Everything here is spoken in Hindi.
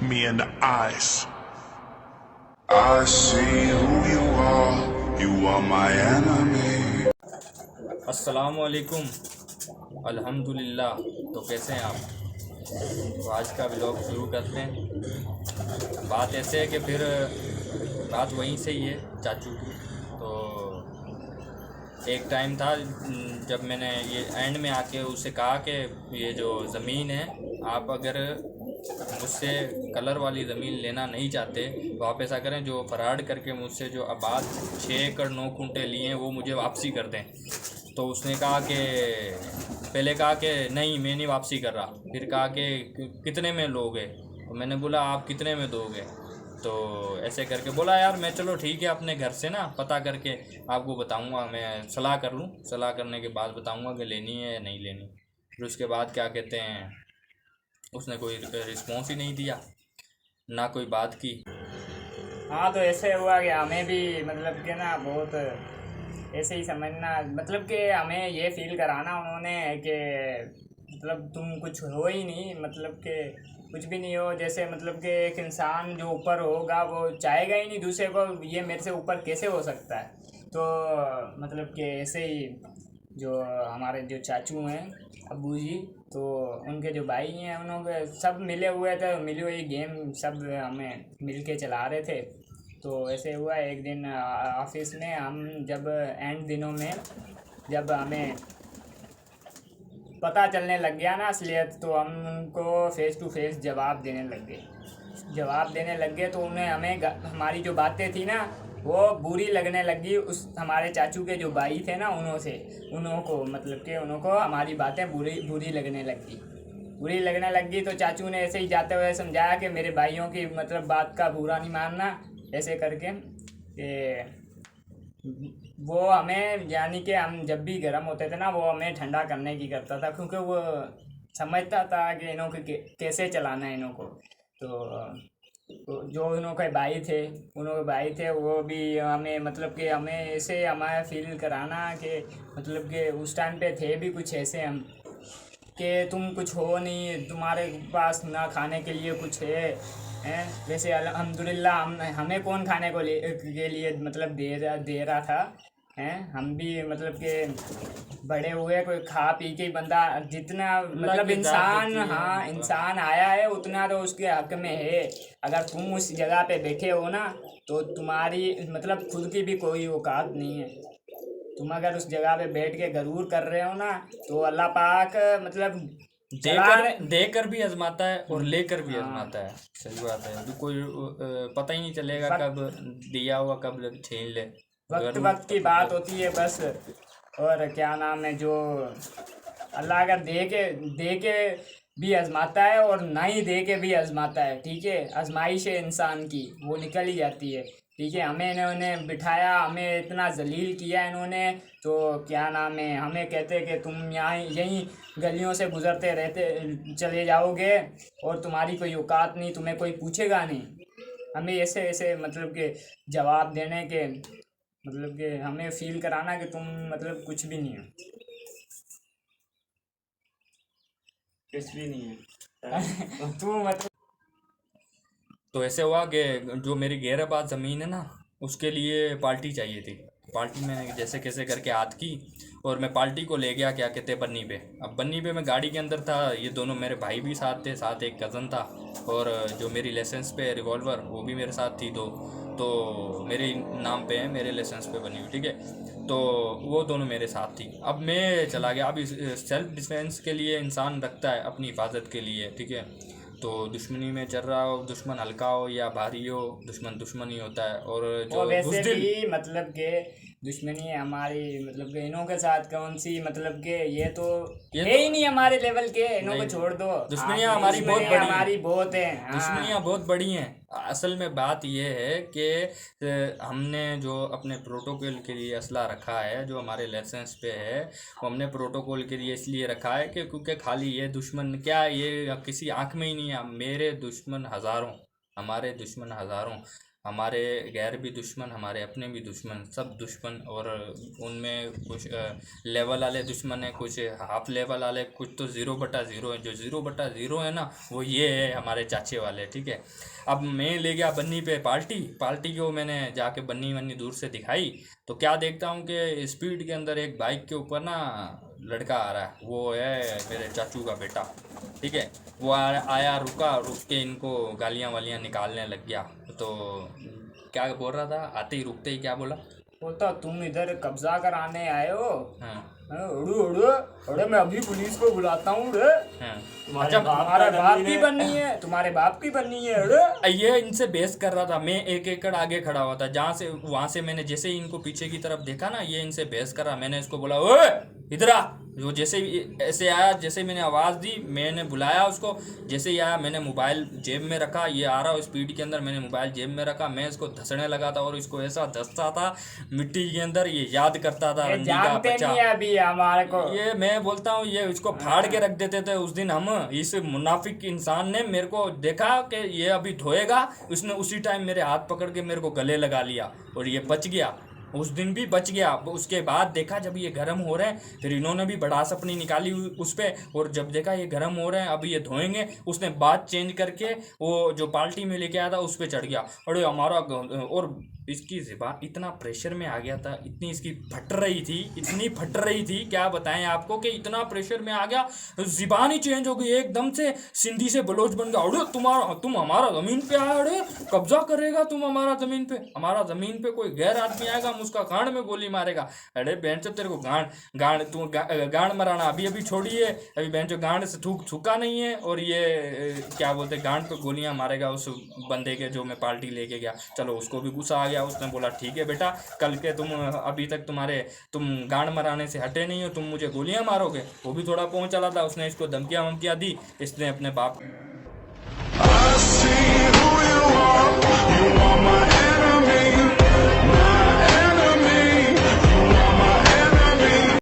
me in the eyes. I see who you are my enemy. अस्सलामुअलैकुम। अल्हम्दुलिल्लाह। तो कैसे हैं आप? तो आज का व्लॉग शुरू करते हैं। बात ऐसे है कि फिर बात वहीं से ही है, चाचू की। तो एक टाइम था जब मैंने ये एंड में आके उससे कहा कि ये जो ज़मीन है, आप अगर मुझसे कलर वाली ज़मीन लेना नहीं चाहते तो आप ऐसा करें, जो फराड करके मुझसे जो आबाद 6 एकड़ 9 कुंटे लिए हैं वो मुझे वापसी कर दें। तो उसने कहा कि पहले कहा कि नहीं, मैं नहीं वापसी कर रहा। फिर कहा कि कितने में लोगे? तो मैंने बोला आप कितने में दोगे? तो ऐसे करके बोला यार मैं चलो ठीक है, अपने घर से ना पता करके आपको बताऊंगा, मैं सलाह कर लूँ, सलाह करने के बाद बताऊंगा कि लेनी है या नहीं लेनी। फिर उसके बाद क्या कहते हैं, उसने कोई रिस्पॉन्स ही नहीं दिया, ना कोई बात की। हाँ, तो ऐसे हुआ कि हमें भी मतलब कि ना बहुत ऐसे ही समझना, मतलब कि हमें ये फील कराना उन्होंने कि मतलब तुम कुछ हो ही नहीं, मतलब कि कुछ भी नहीं हो। जैसे मतलब कि एक इंसान जो ऊपर होगा वो चाहेगा ही नहीं दूसरे को ये मेरे से ऊपर कैसे हो सकता है। तो मतलब कि ऐसे ही जो हमारे जो चाचू हैं, अब्बू जी, तो उनके जो भाई हैं उन्होंने सब मिले हुए थे, मिली हुई गेम सब हमें मिल के चला रहे थे। तो ऐसे हुआ एक दिन ऑफिस में हम जब एंड दिनों में जब हमें पता चलने लग गया ना असलियत, तो हम उनको फेस टू फेस जवाब देने लग गए। तो उन्हें हमारी जो बातें थी ना वो बुरी लगने लगी। उस हमारे चाचू के जो भाई थे ना उनको मतलब कि उनको हमारी बातें बुरी लगने लगी। तो चाचू ने ऐसे ही जाते हुए समझाया कि मेरे भाइयों की मतलब बात का बुरा नहीं मानना, ऐसे करके कि वो हमें, यानी कि हम जब भी गर्म होते थे ना वो हमें ठंडा करने की करता था, क्योंकि वो समझता था कि इन्हों को कैसे चलाना है इन्हों को। तो जो उनके भाई थे वो भी हमें मतलब कि हमें ऐसे हमारा फील कराना कि मतलब कि उस टाइम पे थे भी कुछ ऐसे हम कि तुम कुछ हो नहीं, तुम्हारे पास ना खाने के लिए कुछ है हैं। वैसे अल्हम्दुलिल्लाह हमें कौन खाने के लिए मतलब दे रहा था हैं। हम भी मतलब कि बड़े हुए, कोई खा पी के बंदा जितना मतलब इंसान आया है उतना तो उसके हक में है। अगर तुम उस जगह पे बैठे हो ना तो तुम्हारी मतलब खुद की भी कोई औकात नहीं है। तुम अगर उस जगह पे बैठ के गरूर कर रहे हो ना तो अल्लाह पाक मतलब देकर भी आजमाता है और लेकर भी हाँ, आजमाता है। सही बात है, तो कोई पता ही नहीं चलेगा कब दिया हुआ कब छीन ले। वक्त की बात होती है बस। और क्या नाम है, जो अल्लाह अगर दे के भी आजमाता है और ना ही दे के भी आजमाता है, ठीक है। आजमाइश है इंसान की, वो निकल ही जाती है, ठीक है। हमें इन्होंने बिठाया, हमें इतना जलील किया इन्होंने, तो क्या नाम है, हमें कहते कि तुम यहाँ यहीं गलियों से गुजरते रहते चले जाओगे और तुम्हारी कोई औकात नहीं, तुम्हें कोई पूछेगा नहीं। हमें ऐसे ऐसे मतलब कि जवाब देने के मतलब कि हमें फील कराना कि तुम मतलब कुछ भी नहीं है। तू मतलब तो ऐसे हुआ कि जो मेरी गैराबाद ज़मीन है ना उसके लिए पार्टी चाहिए थी। पार्टी मैंने जैसे कैसे करके हाथ की और मैं पार्टी को ले गया, क्या कहते हैं, बन्नी पे। अब बन्नी पे मैं गाड़ी के अंदर था, ये दोनों मेरे भाई भी साथ थे, साथ एक कज़न था, और जो मेरी लाइसेंस पे रिवॉल्वर वो भी मेरे साथ थी। तो मेरे नाम पे है, मेरे लाइसेंस पे बनी हुई, ठीक है। तो वो दोनों मेरे साथ थी। अब मैं चला गया। अब सेल्फ डिफेंस के लिए इंसान रखता है, अपनी हिफाजत के लिए, ठीक है। तो दुश्मनी में चल रहा हो, दुश्मन हल्का हो या भारी हो, दुश्मन दुश्मन ही होता है। और जो और वैसे बुज़दिल, भी मतलब के दुश्मनी है हमारी, मतलब कि इन्हों के साथ कौन सी, मतलब के ये तो ये है तो ही नहीं हमारे लेवल के, इन्हों को नहीं, छोड़ दो। दुश्मनियाँ हमारी बहुत बड़ी हैं। हमारी बहुत है, हाँ। दुश्मनियाँ बहुत बड़ी हैं। असल में बात यह है कि हमने जो अपने प्रोटोकॉल के लिए असला रखा है, जो हमारे लाइसेंस पे है, वो हमने प्रोटोकॉल के लिए इसलिए रखा है कि क्योंकि खाली ये दुश्मन क्या, ये किसी आंख में ही नहीं है। मेरे दुश्मन हज़ारों, हमारे दुश्मन हज़ारों। हमारे गैर भी दुश्मन, हमारे अपने भी दुश्मन, सब दुश्मन। और उनमें कुछ लेवल वाले दुश्मन है, कुछ हाफ लेवल वाले, कुछ तो 0/0 है। जो 0/0 है ना, वो ये है हमारे चाचे वाले, ठीक है। अब मैं ले गया बन्नी पे पार्टी को मैंने जाके बन्नी दूर से दिखाई, तो क्या देखता हूँ कि स्पीड के अंदर एक बाइक के ऊपर ना लड़का आ रहा है, वो है मेरे चाचू का बेटा, ठीक है। वो आया, रुक के इनको गालियाँ वालियाँ निकालने लग गया। तो क्या बोल रहा था, आते ही रुकते ही क्या बोला? वो तो तुम इधर कब्जा कराने आए हो। हाँ उड़ू उड़ू उड़े, मैं अभी पुलिस को बुलाता हूँ। उड़े हाँ। अच्छा, तुम्हारे बाप की बननी है, तुम्हारे बाप की बननी है। उड़े ये इनसे बहस कर रहा था, मैं 1 एकड़ आगे खड़ा हुआ था, जहाँ से वहां से मैंने जैसे ही इनको पीछे की तरफ देखा ना, ये इनसे बहस कर रहा। मैंने इसको बोला, ओए इधर आ। वो जैसे ही ऐसे आया, जैसे मैंने आवाज़ दी, मैंने बुलाया उसको, जैसे ही आया मैंने मोबाइल जेब में रखा, ये आ रहा स्पीड के अंदर, मैंने मोबाइल जेब में रखा, मैं इसको धंसने लगा था और इसको ऐसा धंसता था मिट्टी के अंदर, ये याद करता था रंडी का बच्चा। अभी हमारे को ये मैं बोलता हूँ, ये इसको फाड़ के रख देते थे उस दिन हम। इस मुनाफिक इंसान ने मेरे को देखा कि ये अभी धोएगा, उसने उसी टाइम मेरे हाथ पकड़ के मेरे को गले लगा लिया और ये बच गया। उस दिन भी बच गया। उसके बाद देखा जब ये गर्म हो रहे हैं, फिर इन्होंने भी भड़ास अपनी निकाली उस पर, और जब देखा ये गर्म हो रहे हैं अब ये धोएंगे, उसने बात चेंज करके वो जो पार्टी में लेके आया था उस पर चढ़ गया। अरे हमारा, और इसकी ज़बान इतना प्रेशर में आ गया था, इतनी इसकी फट रही थी, इतनी फट रही थी, क्या बताएं आपको कि इतना प्रेशर में आ गया, ज़बान ही चेंज हो गई एकदम से, सिंधी से बलोच बन गया। अरे तुम हमारा ज़मीन पे आया, अरे कब्जा करेगा तुम हमारा ज़मीन पे, हमारा ज़मीन पे कोई गैर आदमी आएगा उसका गांड में गोली मारेगा। अरे बहन चो, तेरे को गांड मराना अभी छोड़ी है, अभी बहन चो गांड से थूका नहीं है, और ये क्या बोलते गांड पे गोलियां मारेगा उस बंदे के जो मैं पार्टी लेके गया। चलो उसको भी गुस्सा आ गया, उसने बोला ठीक है बेटा, कल के तुम अभी तक तुम गांड मराने से हटे नहीं हो, तुम मुझे गोलियां मारोगे। वो भी थोड़ा पहुंच चला था, उसने इसको धमकियां वमकियां दी, इसने अपने बाप